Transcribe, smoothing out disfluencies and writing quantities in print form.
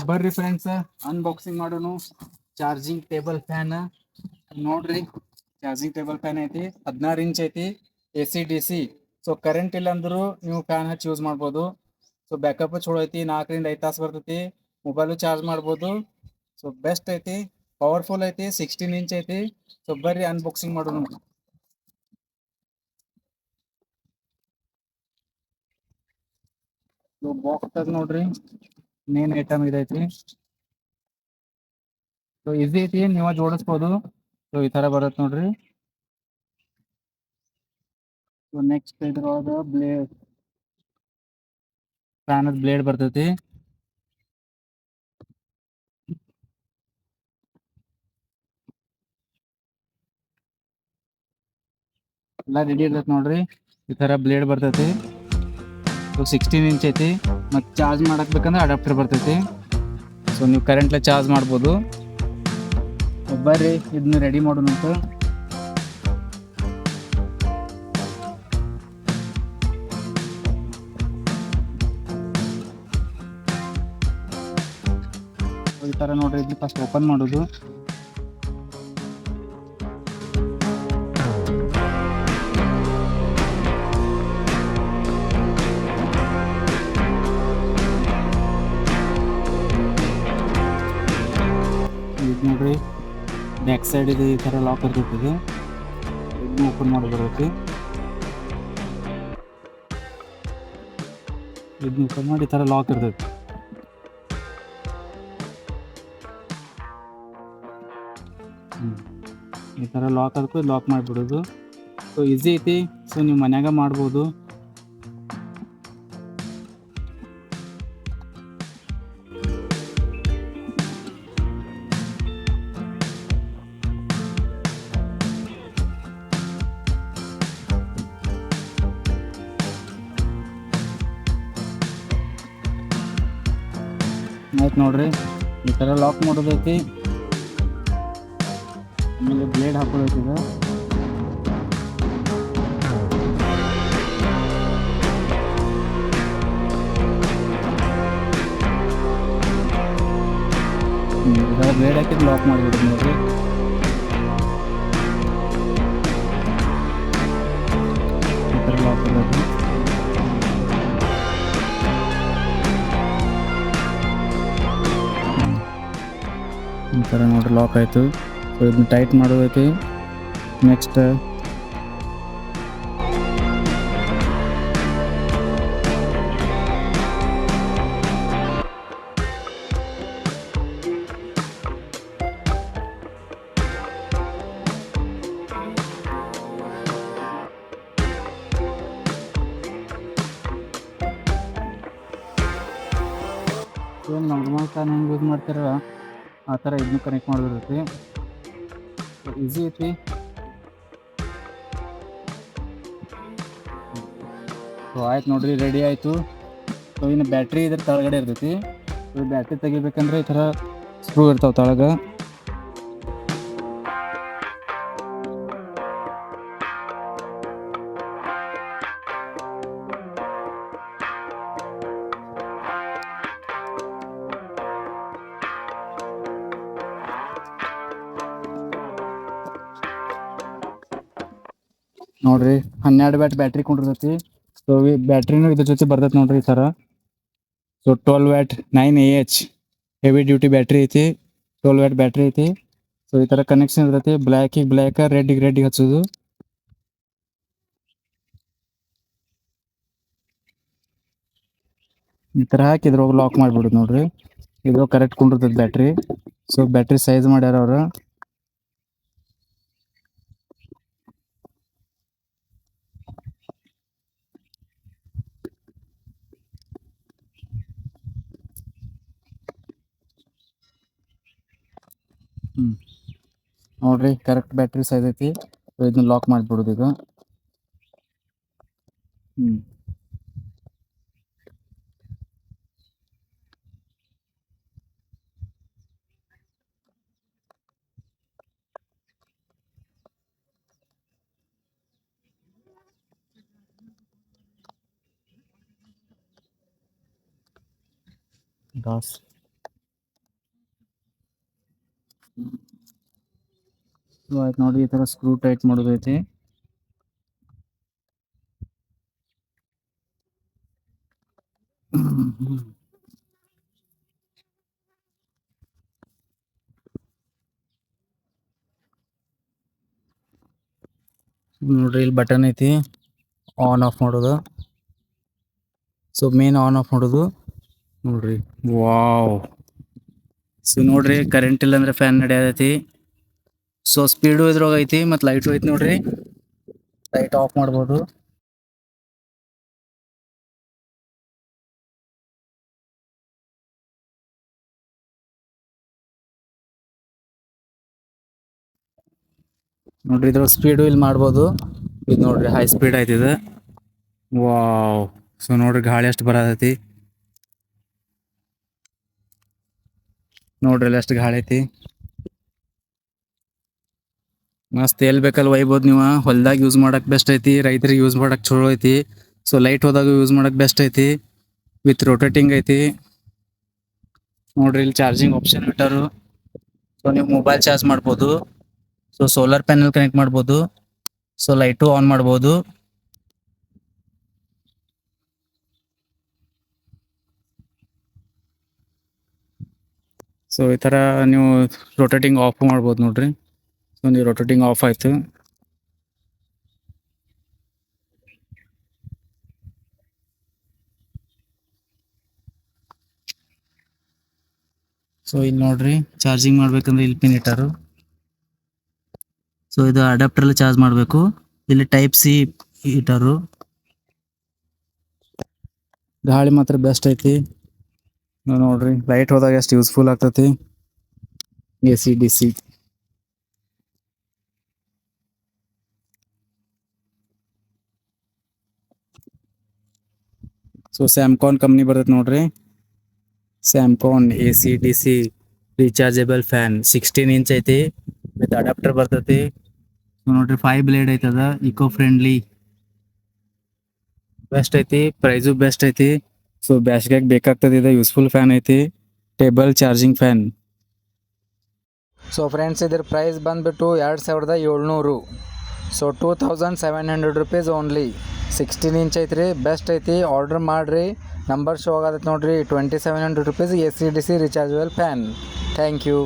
ಬರ್ರಿ friends, unboxing ಮಾಡೋನು charging table fan. ನೋಡ್ರಿ, ಚಾರ್ಜಿಂಗ್ ಟೇಬಲ್ ಫ್ಯಾನ್ ಐತಿ, 16 ಇಂಚ್ ಐತಿ, AC DC. ಸೊ ಕರೆಂಟ್ ಇಲ್ಲ ಅಂದ್ರು ನೀವು ಫ್ಯಾನ್ ಹಚ್ಚಿ ಯೂಸ್ ಮಾಡ್ಬೋದು. ಸೊ ಬ್ಯಾಕಪ್ ಚಲೋ ಐತಿ, 4 ರಿಂದ 5 ತಾಸು ಬರ್ತೈತಿ. ಮೊಬೈಲು ಚಾರ್ಜ್ ಮಾಡ್ಬೋದು. ಸೊ ಬೆಸ್ಟ್ ಐತಿ, ಪವರ್ಫುಲ್ ಐತಿ, 16 ಇಂಚ್ ಐತಿ. ಸೊ ಬರ್ರಿ ಅನ್ಬಾಕ್ಸಿಂಗ್ ಮಾಡೋನು. ಸೊ ಬಾಕ್ಸ್ ನೋಡ್ರಿ, ಮೇನ್ ಐಟಮ್ ಇದೈತಿ. ಸೊ ಈಸಿ ಐತಿ, ನೀವ ಜೋಡಿಸ್ಬೋದು. ಸೊ ಈ ತರ ಬರುತ್ತೆ ನೋಡ್ರಿ. ಸೊ ನೆಕ್ಸ್ಟ್ ಇದ್ರೊಳಗ ಫ್ಯಾನ್ ಬ್ಲೇಡ್ ಬರ್ತೈತಿ. ಎಲ್ಲ ರೆಡಿ ಇರ್ತೈತಿ ನೋಡ್ರಿ. ಈ ತರ ಬ್ಲೇಡ್ ಬರ್ತೈತಿ. ಸೊ 16 ಇಂಚ್ ಐತಿ. ಮತ್ತು ಚಾರ್ಜ್ ಮಾಡಕ್ ಬೇಕಂದ್ರೆ ಅಡಾಪ್ಟರ್ ಬರ್ತೈತಿ. ಸೊ ನೀವು ಕರೆಂಟ್ಲೆ ಚಾರ್ಜ್ ಮಾಡ್ಬೋದು. ಬರ್ರಿ ಇದನ್ನ ರೆಡಿ ಮಾಡೋಣ ಅಂತ. ಈ ತರ ನೋಡ್ರಿ, ಇದನ್ನ ಫಸ್ಟ್ ಓಪನ್ ಮಾಡೋದು. ಇದು ನೋಡ್ರಿ, ಬ್ಯಾಕ್ ಸೈಡ್ ಇದು ಈ ತರ ಲಾಕ್ ಇರ್ತೈತಿ. ಇದು ಇದನ್ನ ಓಪನ್ ಮಾಡಿ ಬರ್ತೈತಿ. ಇದನ್ನ ಓಪನ್ ಮಾಡಿ ಈ ತರ ಲಾಕ್ ಇರ್ತೈತಿ. ಈ ತರ ಲಾಕ್ ಅದಕ್ಕೂ ಲಾಕ್ ಮಾಡಿಬಿಡೋದು. ಸೊ ಈಸಿ ಐತಿ. ಸೊ ನೀವು ಮನ್ಯಾಗ ಮಾಡ್ಬೋದು. ಆಯ್ತು ನೋಡ್ರಿ, ಈ ತರ ಲಾಕ್ ಮಾಡೋದೈತಿ. ಆಮೇಲೆ ಬ್ಲೇಡ್ ಹಾಕೋದೈತಿ. ಇದು ಬ್ಲೇಡ್ ಹಾಕಿದ್ದು ಲಾಕ್ ಮಾಡಿಬಿಡೋದು ನೋಡ್ರಿ. ಈ ಥರ ಲಾಕ್ ಇರೋದು. ಈ ಥರ ನೋಡ್ರಿ ಲಾಕ್ ಆಯಿತು. ಸೊ ಇದನ್ನ ಟೈಟ್ ಮಾಡೋದೈತಿ. ನೆಕ್ಸ್ಟ್ ಏನು ನಾರ್ಮಲ್ ಫ್ಯಾನ್ ಹೆಂಗೆ ಯೂಸ್ ಮಾಡ್ತಾರ ಆ ಥರ ಇದನ್ನು ಕನೆಕ್ಟ್ ಮಾಡೋದಿರುತ್ತೆ. ಈಸಿ ಐತಿ. ಸೊ ಆಯ್ತು ನೋಡ್ರಿ, ರೆಡಿ ಆಯಿತು. ಸೊ ಇನ್ನು ಬ್ಯಾಟ್ರಿ ಇದ್ರ ಕೆಳಗಡೆ ಇರ್ತೈತಿ. ಸೊ ಬ್ಯಾಟ್ರಿ ತೆಗಿಬೇಕಂದ್ರೆ ಈ ಥರ ಸ್ಕ್ರೂ ಇರ್ತಾವೆ ತಳಗ. ನೋಡ್ರಿ, 12 ವ್ಯಾಟ್ ಬ್ಯಾಟ್ರಿ ಕೊಂಡಿರ್ತೈತಿ. ಸೊ ಈ ಬ್ಯಾಟ್ರಿನೂ ಇದ್ರ ಜೊತೆ ಬರ್ತೈತಿ ನೋಡ್ರಿ ಈ ಥರ. So 12 watt 9Ah heavy duty battery ಐತಿ. 12 ವ್ಯಾಟ್ ಬ್ಯಾಟ್ರಿ ಐತಿ. ಸೊ ಈ ಥರ ಕನೆಕ್ಷನ್ ಇರ್ತೈತಿ. ಬ್ಲ್ಯಾಕಿಗೆ ಬ್ಲ್ಯಾಕ್, ರೆಡ್ಡಿಗೆ ಹಚ್ಚೋದು. ಈ ಥರ ಹಾಕಿ ಇದ್ರೊಳಗೆ ಲಾಕ್ ಮಾಡಿಬಿಡೋದು ನೋಡ್ರಿ. ಇದು ಕರೆಕ್ಟ್ ಕೊಂಡಿರ್ತೈತಿ ಬ್ಯಾಟ್ರಿ. ಸೊ ಬ್ಯಾಟ್ರಿ ಸೈಜ್ ಮಾಡ್ಯಾರ ಅವ್ರು. ನೋಡ್ರಿ, ಕರೆಕ್ಟ್ ಬ್ಯಾಟ್ರಿ ಸೈಜ್ ಐತಿ. ಸೊ ಇದನ್ನ ಲಾಕ್ ಮಾಡಿಬಿಡೋದು ಈಗ. ದಾಸ್ ಸೊ ಆಯ್ತು ನೋಡಿ, ಈ ಥರ ಸ್ಕ್ರೂ ಟೈಟ್ ಮಾಡೋದೈತಿ. ನೋಡ್ರಿ ಇಲ್ಲಿ ಬಟನ್ ಐತಿ ಆನ್ ಆಫ್ ಮಾಡೋದು. ಸೊ ಮೇನ್ ಆನ್ ಆಫ್ ಮಾಡೋದು ನೋಡ್ರಿ. ವಾವ್. ಸೊ ನೋಡ್ರಿ, ಕರೆಂಟ್ ಇಲ್ಲ ಅಂದ್ರೆ ಫ್ಯಾನ್ ನಡೆಯತೈತಿ. ಸೊ ಸ್ಪೀಡು ಇದ್ರೊಳಗೆ ಐತಿ ಮತ್ತು ಲೈಟು ಐತಿ ನೋಡ್ರಿ. ಲೈಟ್ ಆಫ್ ಮಾಡ್ಬೋದು. ನೋಡ್ರಿ ಇದ್ರ ಸ್ಪೀಡು ಇಲ್ಲಿ ಮಾಡ್ಬೋದು. ಇದು ನೋಡ್ರಿ ಹೈ ಸ್ಪೀಡ್ ಆಯ್ತಿದೆ. ವಾವ್. ಸೊ ನೋಡ್ರಿ ಗಾಳಿ ಎಷ್ಟು ಬರತೈತಿ ನೋಡ್ರಿ, ಇಲ್ಲಿ ಎಷ್ಟು ಗಾಳಿ ಐತಿ. ಮಸ್ತ್ ಎಲ್ಲಿ ಬೇಕಲ್ಲಿ ಒಯ್ಬೋದು ನೀವು. ಹೊಲ್ದಾಗ ಯೂಸ್ ಮಾಡಕ್ ಬೆಸ್ಟ್ ಐತಿ, ರೈತರಿಗೆ ಯೂಸ್ ಮಾಡಕ್ ಚಲೋ ಐತಿ. ಸೊ ಲೈಟ್ ಹೋದಾಗ ಯೂಸ್ ಮಾಡಕ್ ಬೆಸ್ಟ್ ಐತಿ. ವಿತ್ ರೊಟೇಟಿಂಗ್ ಐತಿ ನೋಡ್ರಿ. ಇಲ್ಲಿ ಚಾರ್ಜಿಂಗ್ ಆಪ್ಷನ್ ಇಟ್ಟಾರು. ಸೊ ನೀವು ಮೊಬೈಲ್ ಚಾರ್ಜ್ ಮಾಡ್ಬೋದು. ಸೊ ಸೋಲಾರ್ ಪ್ಯಾನೆಲ್ ಕನೆಕ್ಟ್ ಮಾಡ್ಬೋದು. ಸೊ ಲೈಟು ಆನ್ ಮಾಡ್ಬೋದು. ಸೊ ಈ ಥರ ನೀವು ರೊಟೇಟಿಂಗ್ ಆಫ್ ಮಾಡ್ಬೋದು ನೋಡ್ರಿ. ಸೊ ನೀವು ರೊಟೇಟಿಂಗ್ ಆಫ್ ಆಯ್ತು. ಸೊ ಇಲ್ಲಿ ನೋಡ್ರಿ, ಚಾರ್ಜಿಂಗ್ ಮಾಡ್ಬೇಕಂದ್ರೆ ಇಲ್ಲಿ ಪಿನ್ ಇಟ್ಟಾರು. ಸೊ ಇದು ಅಡಾಪ್ಟರ್ಲ್ಲಿ ಚಾರ್ಜ್ ಮಾಡಬೇಕು. ಇಲ್ಲಿ ಟೈಪ್ ಸಿ ಇಟ್ಟಾರು. ಗಾಳಿ ಮಾತ್ರ ಬೆಸ್ಟ್ ಐತಿ ನೋಡ್ರಿ. ಲೈಟ್ ಹೋದಾಗ ಎಷ್ಟು ಯೂಸ್ಫುಲ್ ಆಗ್ತೈತಿ. AC DC. ಸೊ ಸ್ಯಾಮ್ಕಾನ್ ಕಂಪ್ನಿ ಬರ್ತೈತೆ ನೋಡ್ರಿ. ಸ್ಯಾಮ್ಕಾನ್ AC DC rechargeable fan 16 inch ಐತಿ ವಿತ್ ಅಡಾಪ್ಟರ್ ಬರ್ತೈತಿ. ಸೊ ನೋಡ್ರಿ 5 ಬ್ಲೇಡ್ ಐತದ. ಇಕೋ ಫ್ರೆಂಡ್ಲಿ ಬೆಸ್ಟ್ ಐತಿ. ಪ್ರೈಸು ಬೆಸ್ಟ್ ಐತಿ. ಸೊ ಬ್ಯಾಸ್ಗ್ಯಾಗ ಬೇಕಾಗ್ತದೆ. ಇದು ಯೂಸ್ಫುಲ್ ಫ್ಯಾನ್ ಐತಿ, table charging fan. So friends, ಇದ್ರ ಪ್ರೈಸ್ ಬಂದುಬಿಟ್ಟು 2700. So 2700 rupees only. 16 ಇಂಚ್ ಐತ್ರಿ, ಬೆಸ್ಟ್ ಐತಿ. ಆರ್ಡರ್ ಮಾಡಿರಿ. ನಂಬರ್ ಶೋ ಆಗತ್ತೆ ನೋಡ್ರಿ. 2700 rupees AC DC rechargeable fan. Thank you.